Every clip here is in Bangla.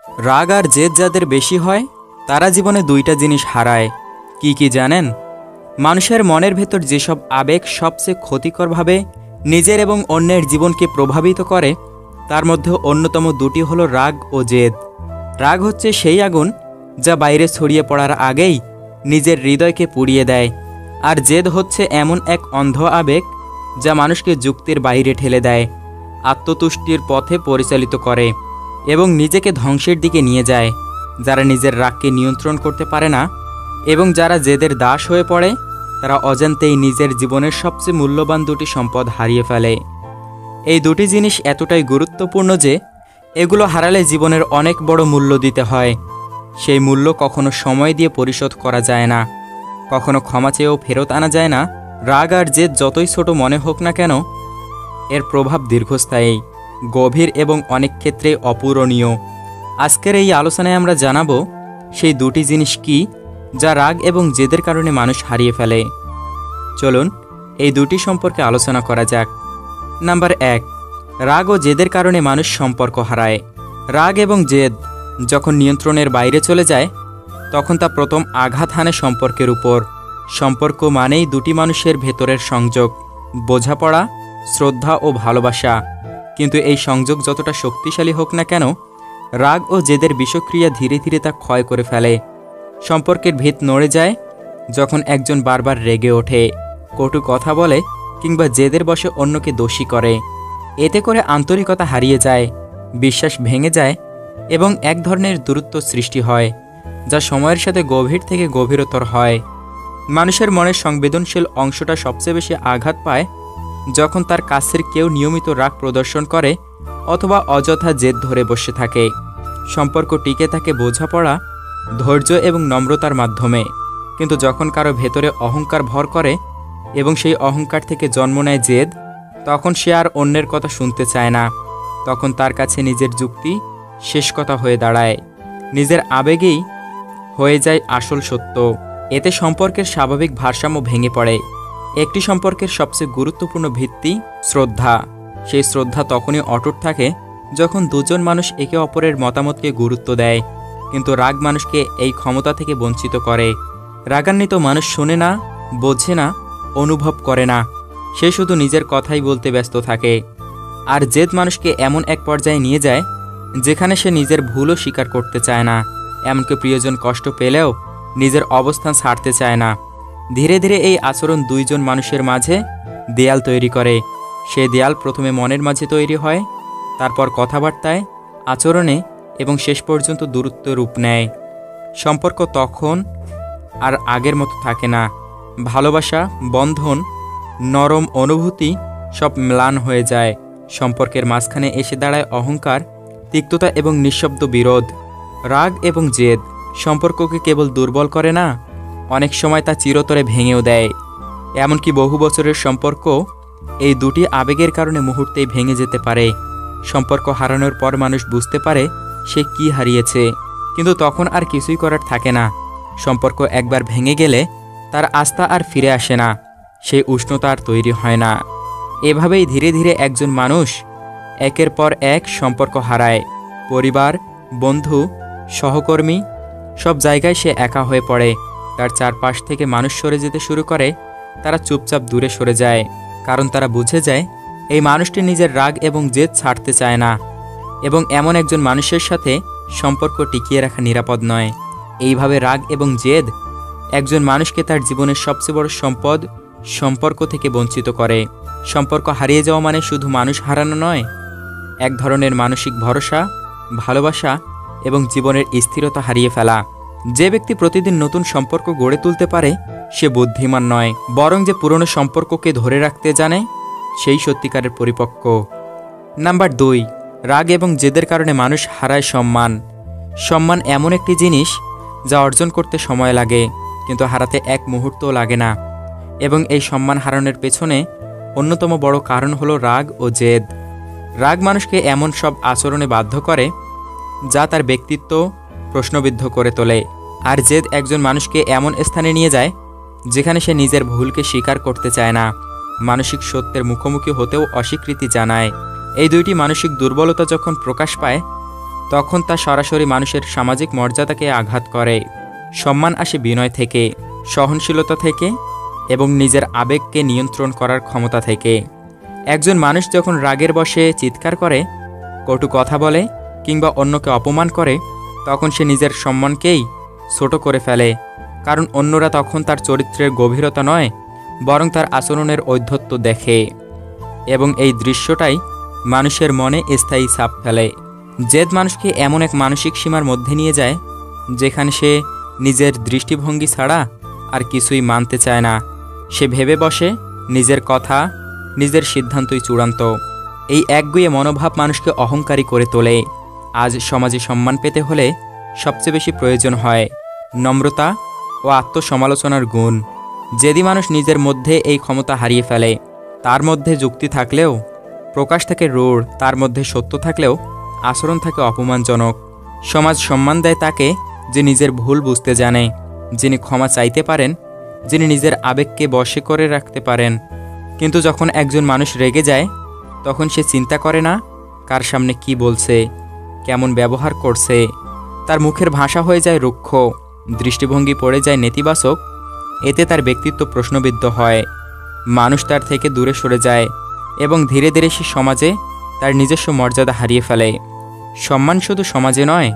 রাগ আর জেদ যাদের বেশি হয় তারা জীবনে দুইটা জিনিস হারায়। কি কি জানেন? মানুষের মনের ভেতর যেসব আবেগ সবচেয়ে ক্ষতিকরভাবে নিজের এবং অন্যের জীবনকে প্রভাবিত করে তার মধ্যে অন্যতম দুটি হলো রাগ ও জেদ। রাগ হচ্ছে সেই আগুন যা বাইরে ছড়িয়ে পড়ার আগেই নিজের হৃদয়কে পুড়িয়ে দেয়, আর জেদ হচ্ছে এমন এক অন্ধ আবেগ যা মানুষকে যুক্তির বাইরে ঠেলে দেয়, আত্মতুষ্টির পথে পরিচালিত করে এবং নিজেকে ধ্বংসের দিকে নিয়ে যায়। যারা নিজের রাগকে নিয়ন্ত্রণ করতে পারে না এবং যারা জেদের দাস হয়ে পড়ে তারা অজান্তেই নিজের জীবনের সবচেয়ে মূল্যবান দুটি সম্পদ হারিয়ে ফেলে। এই দুটি জিনিস এতটাই গুরুত্বপূর্ণ যে এগুলো হারালে জীবনের অনেক বড় মূল্য দিতে হয়। সেই মূল্য কখনো সময় দিয়ে পরিশোধ করা যায় না, কখনো ক্ষমা চেয়েও ফেরত আনা যায় না। রাগ আর জেদ যতই ছোট মনে হোক না কেন, এর প্রভাব দীর্ঘস্থায়ী, গভীর এবং অনেক ক্ষেত্রে অপূরণীয়। আজকের এই আলোচনায় আমরা জানাবো সেই দুটি জিনিস কি যা রাগ এবং জেদের কারণে মানুষ হারিয়ে ফেলে। চলুন এই দুটি সম্পর্কে আলোচনা করা যাক। নাম্বার 1, রাগ ও জেদের কারণে মানুষ সম্পর্ক হারায়। রাগ এবং জেদ যখন নিয়ন্ত্রণের বাইরে চলে যায় তখন তা প্রথম আঘাত হানে সম্পর্কের উপর। সম্পর্ক মানেই দুটি মানুষের ভেতরের সংযোগ, বোঝাপড়া, শ্রদ্ধা ও ভালোবাসা। কিন্তু এই সংযোগ যতটা শক্তিশালী হোক না কেন, রাগ ও জেদের বিষক্রিয়া ধীরে ধীরে তা ক্ষয় করে ফেলে। সম্পর্কের ভিত নড়ে যায় যখন একজন বারবার রেগে ওঠে, কটু কথা বলে কিংবা জেদের বশে অন্যকে দোষী করে। এতে করে আন্তরিকতা হারিয়ে যায়, বিশ্বাস ভেঙে যায় এবং এক ধরনের দূরত্ব সৃষ্টি হয় যা সময়ের সাথে গভীর থেকে গভীরতর হয়। মানুষের মনের সংবেদনশীল অংশটা সবচেয়ে বেশি আঘাত পায় যখন তার কাছের কেউ নিয়মিত রাগ প্রদর্শন করে অথবা অযথা জেদ ধরে বসে থাকে। সম্পর্ক টিকে থাকে বোঝাপড়া, ধৈর্য এবং নম্রতার মাধ্যমে। কিন্তু যখন কারো ভেতরে অহংকার ভর করে এবং সেই অহংকার থেকে জন্ম নেয় জেদ, তখন সে আর অন্যের কথা শুনতে চায় না। তখন তার কাছে নিজের যুক্তি শেষ কথা হয়ে দাঁড়ায়, নিজের আবেগেই হয়ে যায় আসল সত্য। এতে সম্পর্কের স্বাভাবিক ভারসাম্য ভেঙে পড়ে। একটি সম্পর্কের সবচেয়ে গুরুত্বপূর্ণ ভিত্তি শ্রদ্ধা। সেই শ্রদ্ধা তখনই অটুট থাকে যখন দুজন মানুষ একে অপরের মতামতকে গুরুত্ব দেয়। কিন্তু রাগ মানুষকে এই ক্ষমতা থেকে বঞ্চিত করে। রাগান্বিত মানুষ শোনে না, বোঝে না, অনুভব করে না, সে শুধু নিজের কথাই বলতে ব্যস্ত থাকে। আর জেদ মানুষকে এমন এক পর্যায়ে নিয়ে যায় যেখানে সে নিজের ভুলও স্বীকার করতে চায় না, এমনকি প্রিয়জন কষ্ট পেলেও নিজের অবস্থান ছাড়তে চায় না। ধীরে ধীরে এই আচরণ দুইজন মানুষের মাঝে দেয়াল তৈরি করে। সেই দেয়াল প্রথমে মনের মাঝে তৈরি হয়, তারপর কথাবার্তায়, আচরণে এবং শেষ পর্যন্ত দূরত্ব রূপ নেয়। সম্পর্ক তখন আর আগের মতো থাকে না। ভালোবাসা, বন্ধন, নরম অনুভূতি সব ম্লান হয়ে যায়। সম্পর্কের মাঝখানে এসে দাঁড়ায় অহংকার, তিক্ততা এবং নিঃশব্দ বিরোধ। রাগ এবং জেদ সম্পর্ককে কেবল দুর্বল করে না, অনেক সময় তা চিরতরে ভেঙেও দেয়। এমনকি বহু বছরের সম্পর্ক এই দুটি আবেগের কারণে মুহূর্তেই ভেঙে যেতে পারে। সম্পর্ক হারানোর পর মানুষ বুঝতে পারে সে কি হারিয়েছে, কিন্তু তখন আর কিছুই করার থাকে না। সম্পর্ক একবার ভেঙে গেলে তার আস্থা আর ফিরে আসে না, সেই উষ্ণতা আর তৈরি হয় না। এভাবেই ধীরে ধীরে একজন মানুষ একের পর এক সম্পর্ক হারায়। পরিবার, বন্ধু, সহকর্মী, সব জায়গায় সে একা হয়ে পড়ে। তার চারপাশ থেকে মানুষ সরে যেতে শুরু করে। তারা চুপচাপ দূরে সরে যায়, কারণ তারা বুঝে যায় এই মানুষটি নিজের রাগ এবং জেদ ছাড়তে চায় না এবং এমন একজন মানুষের সাথে সম্পর্ক টিকিয়ে রাখা নিরাপদ নয়। এইভাবে রাগ এবং জেদ একজন মানুষকে তার জীবনের সবচেয়ে বড় সম্পদ সম্পর্ক থেকে বঞ্চিত করে। সম্পর্ক হারিয়ে যাওয়া মানে শুধু মানুষ হারানো নয়, এক ধরনের মানসিক ভরসা, ভালোবাসা এবং জীবনের স্থিরতা হারিয়ে ফেলা। যে ব্যক্তি প্রতিদিন নতুন সম্পর্ক গড়ে তুলতে পারে সে বুদ্ধিমান নয়, বরং যে পুরনো সম্পর্ককে ধরে রাখতে জানে সেই সত্যিকারের পরিপক্ক। নাম্বার 2, রাগ এবং জেদের কারণে মানুষ হারায় সম্মান। সম্মান এমন একটি জিনিস যা অর্জন করতে সময় লাগে, কিন্তু হারাতে এক মুহূর্তও লাগে না। এবং এই সম্মান হারানোর পেছনে অন্যতম বড় কারণ হলো রাগ ও জেদ। রাগ মানুষকে এমন সব আচরণে বাধ্য করে যা তার ব্যক্তিত্ব প্রশ্নবিদ্ধ করে তোলে, আর জেদ একজন মানুষকে এমন স্থানে নিয়ে যায় যেখানে সে নিজের ভুলকে স্বীকার করতে চায় না, মানসিক সত্যের মুখোমুখি হতেও অস্বীকৃতি জানায়। এই দুইটি মানসিক দুর্বলতা যখন প্রকাশ পায় তখন তা সরাসরি মানুষের সামাজিক মর্যাদাকে আঘাত করে। সম্মান আসে বিনয় থেকে, সহনশীলতা থেকে এবং নিজের আবেগকে নিয়ন্ত্রণ করার ক্ষমতা থেকে। একজন মানুষ যখন রাগের বশে চিৎকার করে, কটু কথা বলে কিংবা অন্যকে অপমান করে, তখন সে নিজের সম্মানকেই ছোট করে ফেলে। কারণ অন্যরা তখন তার চরিত্রের গভীরতা নয়, বরং তার আচরণের ঔদ্ধত্য দেখে, এবং এই দৃশ্যটাই মানুষের মনে স্থায়ী ছাপ ফেলে। জেদ মানুষকে এমন এক মানসিক সীমার মধ্যে নিয়ে যায় যেখানে সে নিজের দৃষ্টিভঙ্গি ছাড়া আর কিছুই মানতে চায় না। সে ভেবে বসে নিজের কথা, নিজের সিদ্ধান্তই চূড়ান্ত। এই একগুঁয়ে মনোভাব মানুষকে অহংকারী করে তোলে। আজ সমাজে সম্মান পেতে হলে সবচেয়ে বেশি প্রয়োজন হয় নম্রতা ও আত্মসমালোচনার গুণ। যেদি মানুষ নিজের মধ্যে এই ক্ষমতা হারিয়ে ফেলে, তার মধ্যে যুক্তি থাকলেও প্রকাশ থাকে রূঢ়, তার মধ্যে সত্য থাকলেও আচরণ থাকে অপমানজনক। সমাজ সম্মান দেয় তাকে যে নিজের ভুল বুঝতে জানে, যিনি ক্ষমা চাইতে পারেন, যিনি নিজের আবেগকে বশে করে রাখতে পারেন। কিন্তু যখন একজন মানুষ রেগে যায়, তখন সে চিন্তা করে না কার সামনে কি বলছে, কেমন ব্যবহার করছে। তার মুখের ভাষা হয়ে যায় রুক্ষ, দৃষ্টিভঙ্গি পড়ে যায় নেতিবাচক। এতে তার ব্যক্তিত্ব প্রশ্নবিদ্ধ হয়, মানুষ তার থেকে দূরে সরে যায় এবং ধীরে ধীরে সে সমাজে তার নিজস্ব মর্যাদা হারিয়ে ফেলে। সম্মান শুধু সমাজে নয়,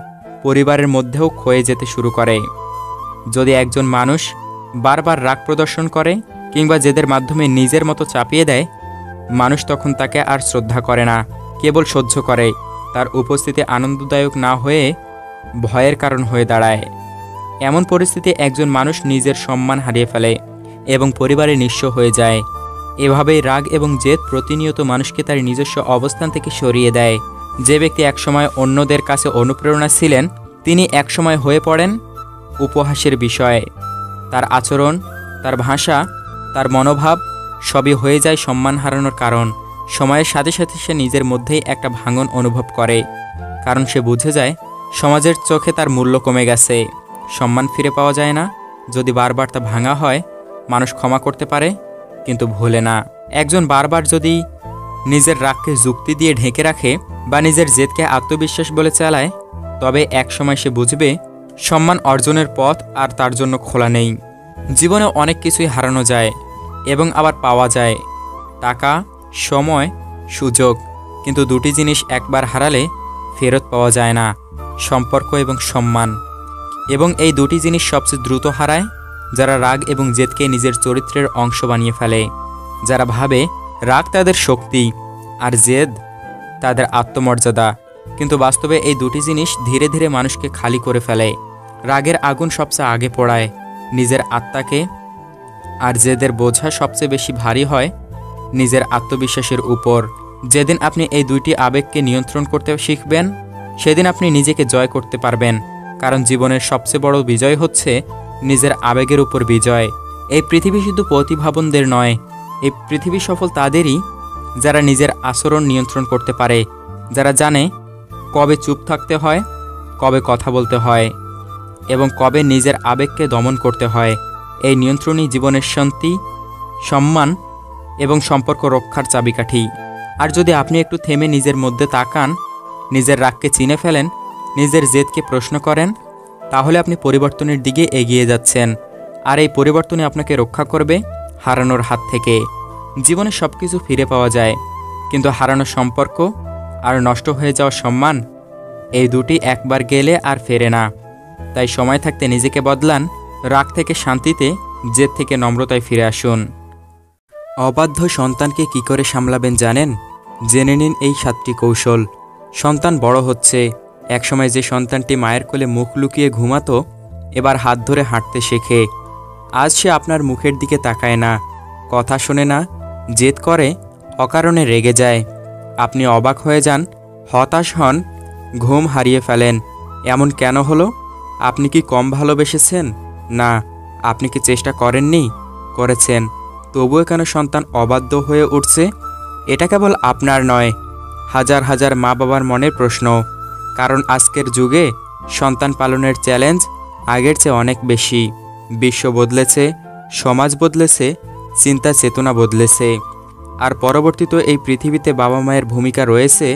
পরিবারের মধ্যেও ক্ষয়ে যেতে শুরু করে। যদি একজন মানুষ বারবার রাগ প্রদর্শন করে কিংবা জেদের মাধ্যমে নিজের মতো চাপিয়ে দেয়, মানুষ তখন তাকে আর শ্রদ্ধা করে না, কেবল সহ্য করে। তার উপস্থিতি আনন্দদায়ক না হয়ে ভয়ের কারণ হয়ে দাঁড়ায়। এমন পরিস্থিতি একজন মানুষ নিজের সম্মান হারিয়ে ফেলে এবং পরিবারে নিঃস্ব হয়ে যায়। এভাবেই রাগ এবং জেদ প্রতিনিয়ত মানুষকে তার নিজস্ব অবস্থান থেকে সরিয়ে দেয়। যে ব্যক্তি একসময় অন্যদের কাছে অনুপ্রেরণা ছিলেন, তিনি একসময় হয়ে পড়েন উপহাসের বিষয়। তার আচরণ, তার ভাষা, তার মনোভাব সবই হয়ে যায় সম্মান হারানোর কারণ। সময়ের সাথে সাথে সে নিজের মধ্যেই একটা ভাঙন অনুভব করে, কারণ সে বুঝে যায় সমাজের চোখে তার মূল্য কমে গেছে। সম্মান ফিরে পাওয়া যায় না। যদি বারবার তা ভাঙা হয়, মানুষ ক্ষমা করতে পারে কিন্তু ভুলে না। একজন বারবার যদি নিজের রাগকে যুক্তি দিয়ে ঢেকে রাখে বা নিজের জেদকে আত্মবিশ্বাস বলে চালায়, তবে একসময় সে বুঝবে সম্মান অর্জনের পথ আর তার জন্য খোলা নেই। জীবনে অনেক কিছুই হারানো যায় এবং আবার পাওয়া যায়, টাকা, সময়, সুযোগ। কিন্তু দুটি জিনিস একবার হারালে ফেরত পাওয়া যায় না, সম্পর্ক এবং সম্মান। এবং এই দুটি জিনিস সবচেয়ে দ্রুত হারায় যারা রাগ এবং জেদকে নিজের চরিত্রের অংশ বানিয়ে ফেলে, যারা ভাবে রাগ তাদের শক্তি আর জেদ তাদের আত্মমর্যাদা। কিন্তু বাস্তবে এই দুটি জিনিস ধীরে ধীরে মানুষকে খালি করে ফেলে। রাগের আগুন সবচেয়ে আগে পোড়ায় নিজের আত্মাকে, আর জেদের বোঝা সবচেয়ে বেশি ভারী হয় নিজের আত্মবিশ্বাসের উপর। যেদিন আপনি এই দুইটি আবেগকে নিয়ন্ত্রণ করতে শিখবেন, সেদিন আপনি নিজেকে জয় করতে পারবেন। কারণ জীবনের সবচেয়ে বড় বিজয় হচ্ছে নিজের আবেগের উপর বিজয়। এই পৃথিবী শুধু প্রতিভাবনদের নয়, এই পৃথিবী সফল তাদেরই যারা নিজের আচরণ নিয়ন্ত্রণ করতে পারে, যারা জানে কবে চুপ থাকতে হয়, কবে কথা বলতে হয় এবং কবে নিজের আবেগকে দমন করতে হয়। এই নিয়ন্ত্রণই জীবনের শান্তি, সম্মান এবং সম্পর্ক রক্ষার চাবিকাঠি। আর যদি আপনি একটু থেমে নিজের মধ্যে তাকান, নিজের রাগকে চিনে ফেলেন, নিজের জেদকে প্রশ্ন করেন, তাহলে আপনি পরিবর্তনের দিকে এগিয়ে যাচ্ছেন। আর এই পরিবর্তনই আপনাকে রক্ষা করবে হারানোর হাত থেকে। জীবনে সব কিছু ফিরে পাওয়া যায়, কিন্তু হারানো সম্পর্ক আর নষ্ট হয়ে যাওয়া সম্মান, এই দুটি একবার গেলে আর ফেরে না। তাই সময় থাকতে নিজেকে বদলান, রাগ থেকে শান্তিতে, জেদ থেকে নম্রতায় ফিরে আসুন। অবাধ্য সন্তানকে কি করে সামলাবেন জানেন? জেনে নিন এই 7টি কৌশল। সন্তান বড় হচ্ছে। একসময় যে সন্তানটি মায়ের কোলে মুখ লুকিয়ে ঘুমাতো, এবার হাত ধরে হাঁটতে শেখে। আজ সে আপনার মুখের দিকে তাকায় না, কথা শোনে না, জেদ করে, অকারণে রেগে যায়। আপনি অবাক হয়ে যান, হতাশ হন, ঘুম হারিয়ে ফেলেন। এমন কেন হলো? আপনি কি কম ভালোবেসেছেন? না। আপনি কি চেষ্টা করেননি? করেছেন। তবুও কেন সন্তান অবাধ্য হয়ে উঠছে? এটা কেবল আপনার নয়, হাজার হাজার মা বাবার মনের প্রশ্ন। কারণ আজকের যুগে সন্তান পালনের চ্যালেঞ্জ আগের চেয়ে অনেক বেশি। বিশ্ব বদলেছে, সমাজ বদলেছে, চিন্তা চেতনা বদলেছে। আর পরবর্তীতে এই পৃথিবীতে বাবা মায়ের ভূমিকা রয়েছে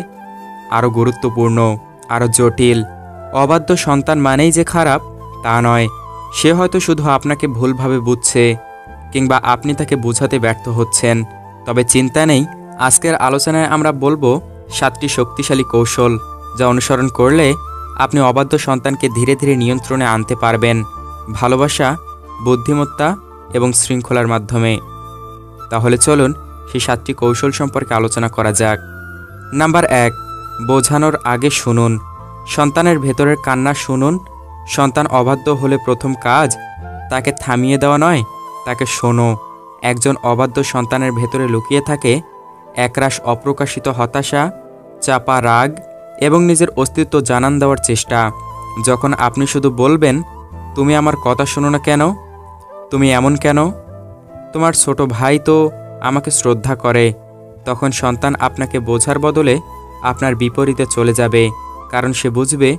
আরও গুরুত্বপূর্ণ। আরও জটিল। অবাধ্য সন্তান মানেই যে খারাপ তা নয়, সে হয়তো শুধু আপনাকে ভুলভাবে বুঝছে, কিংবা আপনি তাকে বোঝাতে ব্যর্থ হচ্ছেন। তবে চিন্তা নেই, আজকের আলোচনায় আমরা বলবো 7টি শক্তিশালী কৌশল, যা অনুসরণ করলে আপনি অবাধ্য সন্তানকে ধীরে ধীরে নিয়ন্ত্রণে আনতে পারবেন ভালোবাসা, বুদ্ধিমত্তা এবং শৃঙ্খলার মাধ্যমে। তাহলে চলুন সেই 7টি কৌশল সম্পর্কে আলোচনা করা যাক। নাম্বার 1, বোঝানোর আগে শুনুন। সন্তানের ভেতরের কান্না শুনুন। সন্তান অবাধ্য হলে প্রথম কাজ তাকে থামিয়ে দেওয়া নয়, তাকে শোনো। একজন অবাধ্য সন্তানের ভেতরে লুকিয়ে থাকে একরাশ অপ্রকাশিত হতাশা, চাপা রাগ এবং নিজের অস্তিত্ব জানান দেওয়ার চেষ্টা। যখন আপনি শুধু বলবেন, তুমি আমার কথা শোনো না কেন, তুমি এমন কেন, তোমার ছোট ভাই তো আমাকে শ্রদ্ধা করে, তখন সন্তান আপনাকে বোঝার বদলে আপনার বিপরীতে চলে যাবে। কারণ সে বুঝবে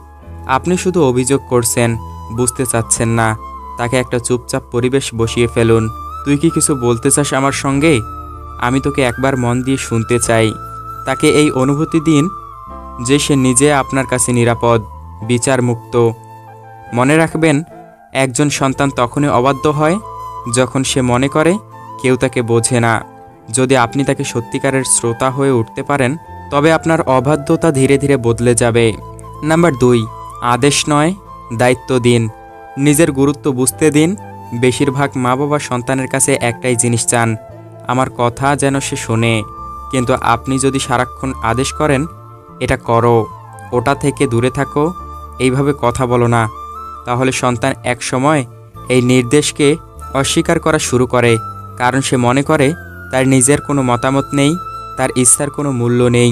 আপনি শুধু অভিযোগ করছেন, বুঝতে চাচ্ছেন না। তাকে একটা চুপচাপ পরিবেশ বসিয়ে ফেলুন। তুই কি কিছু বলতে চাস আমার সঙ্গে? আমি তোকে একবার মন দিয়ে শুনতে চাই। তাকে এই অনুভূতি দিন যে সে নিজে আপনার কাছে নিরাপদ, বিচারমুক্ত। মনে রাখবেন, একজন সন্তান তখনই অবাধ্য হয় যখন সে মনে করে কেউ তাকে বোঝে না। যদি আপনি তাকে সত্যিকারের শ্রোতা হয়ে উঠতে পারেন, তবে আপনার অবাধ্যতা ধীরে ধীরে বদলে যাবে। নাম্বার 2, আদেশ নয়, দায়িত্ব দিন। নিজের গুরুত্ব বুঝতে দিন। বেশিরভাগ মা বাবা সন্তানের কাছে একটাই জিনিস চান, আমার কথা যেন সে শোনে। কিন্তু আপনি যদি সারাক্ষণ আদেশ করেন, এটা করো, ওটা থেকে দূরে থাকো, এইভাবে কথা বলো না, তাহলে সন্তান এক সময় এই নির্দেশকে অস্বীকার করা শুরু করে। কারণ সে মনে করে তার নিজের কোনো মতামত নেই, তার ইচ্ছার কোনো মূল্য নেই।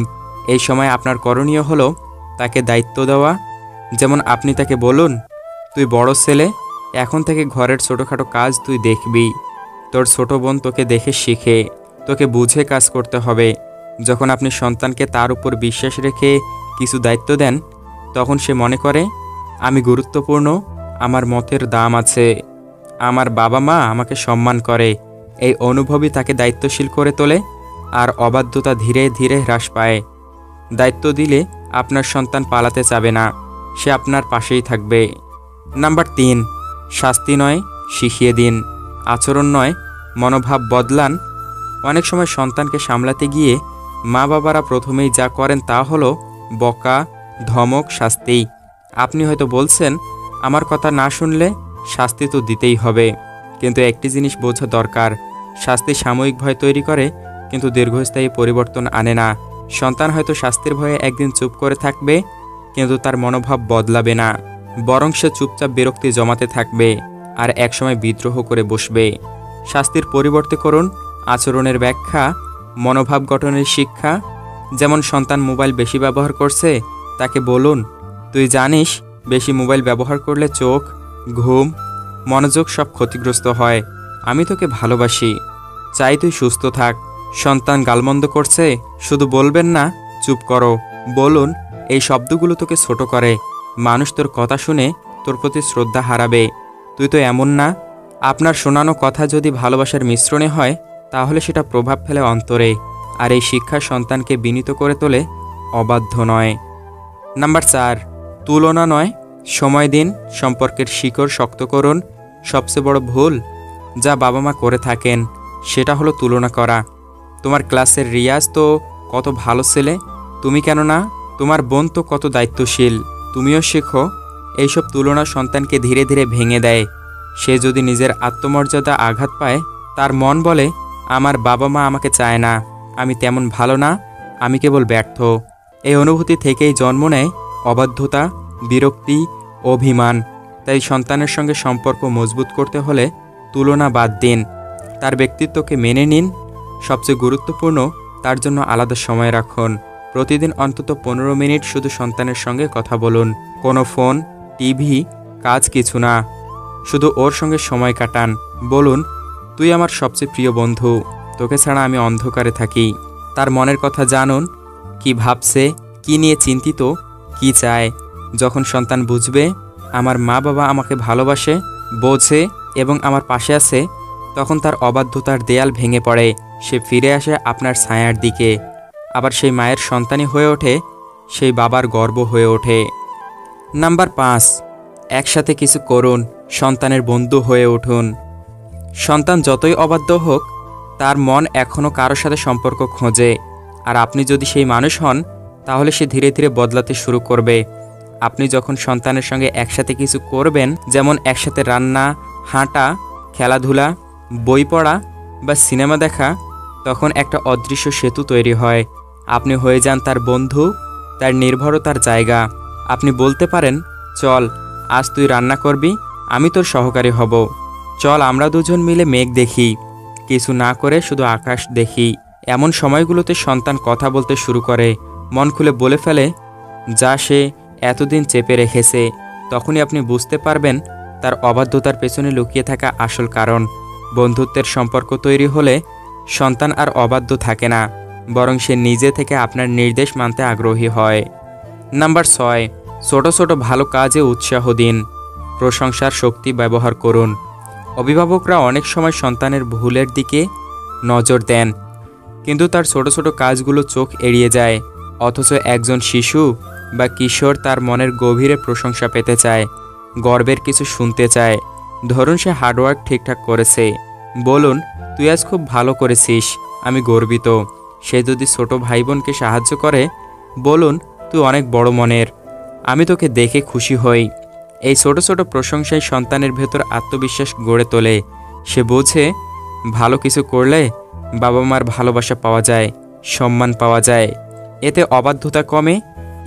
এই সময় আপনার করণীয় হলো তাকে দায়িত্ব দেওয়া। যেমন আপনি তাকে বলুন, তুই বড় ছেলে, এখন থেকে ঘরের ছোটোখাটো কাজ তুই দেখবি। তোর ছোট বোন তোকে দেখে শিখে, তোকে বুঝে কাজ করতে হবে। যখন আপনি সন্তানকে তার উপর বিশ্বাস রেখে কিছু দায়িত্ব দেন, তখন সে মনে করে আমি গুরুত্বপূর্ণ, আমার মতের দাম আছে, আমার বাবা মা আমাকে সম্মান করে। এই অনুভবই তাকে দায়িত্বশীল করে তোলে, আর অবাধ্যতা ধীরে ধীরে হ্রাস পায়। দায়িত্ব দিলে আপনার সন্তান পালাতে চাবে না, সে আপনার পাশেই থাকবে। নাম্বার 3, শাস্তি নয়, শিখিয়ে দিন। আচরণ নয়, মনোভাব বদলান। অনেক সময় সন্তানকে সামলাতে গিয়ে মা বাবারা প্রথমেই যা করেন তা হলো বকা, ধমক, শাস্তি। আপনি হয়তো বলছেন, আমার কথা না শুনলে শাস্তি তো দিতেই হবে। কিন্তু একটি জিনিস বোঝা দরকার, শাস্তি সাময়িক ভয় তৈরি করে, কিন্তু দীর্ঘস্থায়ী পরিবর্তন আনে না। সন্তান হয়তো শাস্তির ভয়ে একদিন চুপ করে থাকবে, কিন্তু তার মনোভাব বদলাবে না। বরং সে চুপচাপ বিরক্তি জমাতে থাকবে আর একসময় বিদ্রোহ করে বসবে। শাস্তির পরিবর্তে করুন আচরণের ব্যাখ্যা, মনোভাব গঠনের শিক্ষা। যেমন সন্তান মোবাইল বেশি ব্যবহার করছে, তাকে বলুন, তুই জানিস বেশি মোবাইল ব্যবহার করলে চোখ, ঘুম, মনোযোগ সব ক্ষতিগ্রস্ত হয়। আমি তোকে ভালোবাসি, চাই তুই সুস্থ থাক। সন্তান গালমন্দ করছে, শুধু বলবেন না চুপ করো, বলুন, এই শব্দগুলো তোকে ছোট করে। মানুষ তোর কথা শুনে তোর প্রতি শ্রদ্ধা হারাবে, তুই তো এমন না। আপনার শোনানো কথা যদি ভালোবাসার মিশ্রণে হয়, তাহলে সেটা প্রভাব ফেলে অন্তরে, আর এই শিক্ষা সন্তানকে বিনীত করে তোলে, অবাধ্য নয়। নাম্বার 4, তুলনা নয়, সময় দিন। সম্পর্কের শিকড় শক্ত করুন। সবচেয়ে বড় ভুল যা বাবা মা করে থাকেন সেটা হলো তুলনা করা। তোমার ক্লাসের রিয়াজ তো কত ভালো ছেলে, তুমি কেন না? তোমার বোন তো কত দায়িত্বশীল, তুমিও শেখো। এইসব তুলনা সন্তানকে ধীরে ধীরে ভেঙে দেয়। সে যদি নিজের আত্মমর্যাদা আঘাত পায়, তার মন বলে, আমার বাবা মা আমাকে চায় না, আমি তেমন ভালো না, আমি কেবল ব্যর্থ। এই অনুভূতি থেকেই জন্ম নেয় অবাধ্যতা, বিরক্তি, অভিমান। তাই সন্তানের সঙ্গে সম্পর্ক মজবুত করতে হলে তুলনা বাদ দিন, তার ব্যক্তিত্বকে মেনে নিন। সবচেয়ে গুরুত্বপূর্ণ, তার জন্য আলাদা সময় রাখুন। প্রতিদিন অন্তত 15 মিনিট শুধু সন্তানের সঙ্গে কথা বলুন। কোনো ফোন, টিভি, কাজ কিছু না, শুধু ওর সঙ্গে সময় কাটান। বলুন, তুই আমার সবচেয়ে প্রিয় বন্ধু, তোকে ছাড়া আমি অন্ধকারে থাকি। তার মনের কথা জানুন, কি ভাবছে, কি নিয়ে চিন্তিত, কি চায়। যখন সন্তান বুঝবে আমার মা বাবা আমাকে ভালোবাসে, বোঝে এবং আমার পাশে আছে, তখন তার অবাধ্যতার দেয়াল ভেঙে পড়ে। সে ফিরে আসে আপনার ছায়ার দিকে। আবার সেই মায়ের সন্তানই হয়ে ওঠে সেই বাবার গর্ব হয়ে ওঠে। নাম্বার 5, একসাথে কিছু করুন, সন্তানের বন্ধু হয়ে উঠুন। সন্তান যতই অবাধ্য হোক, তার মন এখনও কারোর সাথে সম্পর্ক খোঁজে। আর আপনি যদি সেই মানুষ হন, তাহলে সে ধীরে ধীরে বদলাতে শুরু করবে। আপনি যখন সন্তানের সঙ্গে একসাথে কিছু করবেন, যেমন একসাথে রান্না, হাঁটা, খেলাধুলা, বই পড়া বা সিনেমা দেখা, তখন একটা অদৃশ্য সেতু তৈরি হয়। আপনি হয়ে যান তার বন্ধু, তার নির্ভরতার জায়গা। আপনি বলতে পারেন, চল আজ তুই রান্না করবি, আমি তোর সহকারী হব। চল আমরা দুজন মিলে মেঘ দেখি, কিছু না করে শুধু আকাশ দেখি। এমন সময়গুলোতে সন্তান কথা বলতে শুরু করে, মন খুলে বলে ফেলে যা সে এতদিন চেপে রেখেছে। তখনই আপনি বুঝতে পারবেন তার অবাধ্যতার পেছনে লুকিয়ে থাকা আসল কারণ। বন্ধুত্বের সম্পর্ক তৈরি হলে সন্তান আর অবাধ্য থাকে না, বরং সে নিজে থেকে আপনার নির্দেশ মানতে আগ্রহী হয়। নাম্বার 6, ছোট ছোট ভালো কাজে উৎসাহ দিন, প্রশংসার শক্তি ব্যবহার করুন। অভিভাবকরা অনেক সময় সন্তানের ভুলের দিকে নজর দেন, কিন্তু তার ছোট ছোট কাজগুলো চোখ এড়িয়ে যায়। অথচ একজন শিশু বা কিশোর তার মনের গভীরে প্রশংসা পেতে চায়, গর্বের কিছু শুনতে চায়। ধরুন সে হার্ডওয়ার্ক ঠিকঠাক করেছে, বলুন তুই আজ খুব ভালো করেছিস, আমি গর্বিত। সে যদি ছোট ভাই বোনকে সাহায্য করে, বলুন তুই অনেক বড় মনের, আমি তোকে দেখে খুশি হই। এই ছোট ছোট প্রশংসাই সন্তানের ভেতর আত্মবিশ্বাস গড়ে তোলে। সে বোঝে ভালো কিছু করলে বাবা মার ভালোবাসা পাওয়া যায়, সম্মান পাওয়া যায়। এতে অবাধ্যতা কমে,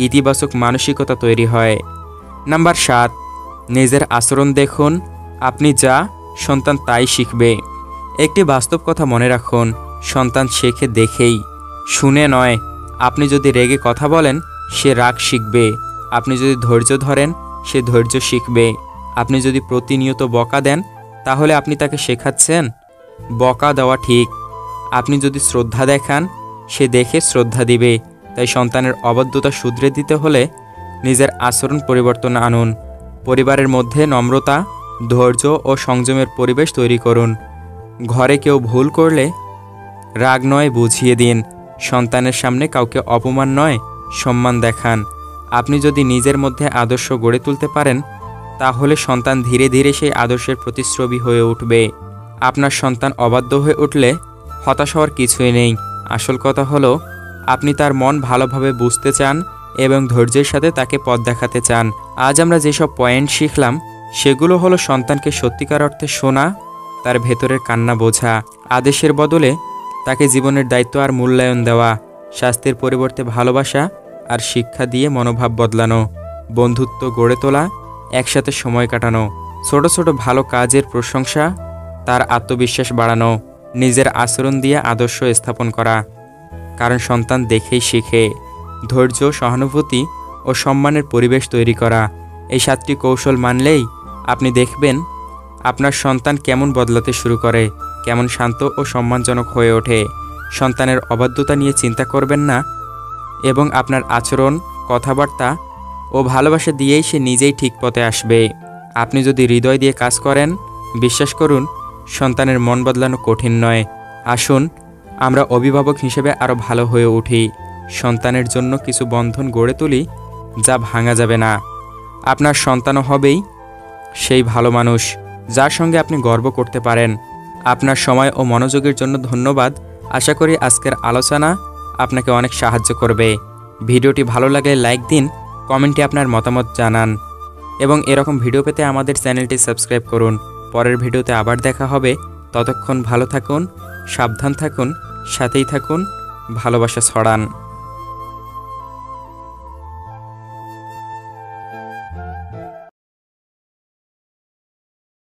ইতিবাচক মানসিকতা তৈরি হয়। নাম্বার 7, নিজের আচরণ দেখুন, আপনি যা সন্তান তাই শিখবে। একটি বাস্তব কথা মনে রাখুন, সন্তান শেখে দেখেই, শুনে নয়। আপনি যদি রেগে কথা বলেন, সে রাগ শিখবে। আপনি যদি ধৈর্য ধরেন, সে ধৈর্য শিখবে। আপনি যদি প্রতিনিয়ত বকা দেন, তাহলে আপনি তাকে শেখাচ্ছেন বকা দেওয়া ঠিক। আপনি যদি শ্রদ্ধা দেখান, সে দেখে শ্রদ্ধা দিবে। তাই সন্তানের অবাধ্যতা শুধরে দিতে হলে নিজের আচরণ পরিবর্তন আনুন। পরিবারের মধ্যে নম্রতা, ধৈর্য ও সংযমের পরিবেশ তৈরি করুন। ঘরে কেউ ভুল করলে রাগ নয়, বুঝিয়ে দিন। সন্তানের সামনে কাউকে অপমান নয়, সম্মান দেখান। আপনি যদি নিজের মধ্যে আদর্শ গড়ে তুলতে পারেন, তাহলে সন্তান ধীরে ধীরে সেই আদর্শের প্রতিচ্ছবি হয়ে উঠবে। আপনার সন্তান অবাধ্য হয়ে উঠলে হতাশ হওয়ার কিছুই নেই। আসল কথা হলো, আপনি তার মন ভালোভাবে বুঝতে চান এবং ধৈর্যের সাথে তাকে পথ দেখাতে চান। আজ আমরা যেসব পয়েন্ট শিখলাম, সেগুলো হলো সন্তানকে সত্যিকার অর্থে শোনা, তার ভেতরের কান্না বোঝা, আদেশের বদলে তাকে জীবনের দায়িত্ব আর মূল্যায়ন দেওয়া, শাস্তির পরিবর্তে ভালোবাসা আর শিক্ষা দিয়ে মনোভাব বদলানো, বন্ধুত্ব গড়ে তোলা, একসাথে সময় কাটানো, ছোট ছোট ভালো কাজের প্রশংসা, তার আত্মবিশ্বাস বাড়ানো, নিজের আচরণ দিয়ে আদর্শ স্থাপন করা। কারণ সন্তান দেখেই শিখে। ধৈর্য, সহানুভূতি ও সম্মানের পরিবেশ তৈরি করা, এই 7টি কৌশল মানলেই আপনি দেখবেন আপনার সন্তান কেমন বদলাতে শুরু করে, কেমন শান্ত ও সম্মানজনক হয়ে ওঠে। সন্তানের অবাধ্যতা নিয়ে চিন্তা করবেন না এবং আপনার আচরণ, কথাবার্তা ও ভালোবাসা দিয়েই সে নিজেই ঠিক পথে আসবে। আপনি যদি হৃদয় দিয়ে কাজ করেন, বিশ্বাস করুন সন্তানের মন বদলানো কঠিন নয়। আসুন আমরা অভিভাবক হিসেবে আরও ভালো হয়ে উঠি, সন্তানের জন্য কিছু বন্ধন গড়ে তুলি যা ভাঙা যাবে না। আপনার সন্তানও হবেই সেই ভালো মানুষ যার সঙ্গে আপনি গর্ব করতে পারেন। আপনার সময় ও মনোযোগের জন্য ধন্যবাদ। আশা করি আজকের আলোচনা আপনাকে অনেক সাহায্য করবে। ভিডিওটি ভালো লাগলে লাইক দিন, কমেন্টে আপনার মতামত জানান এবং এরকম ভিডিও পেতে আমাদের চ্যানেলটি সাবস্ক্রাইব করুন। পরের ভিডিওতে আবার দেখা হবে। ততক্ষণ ভালো থাকুন, সাবধান থাকুন, সাথেই থাকুন, ভালোবাসা ছড়ান।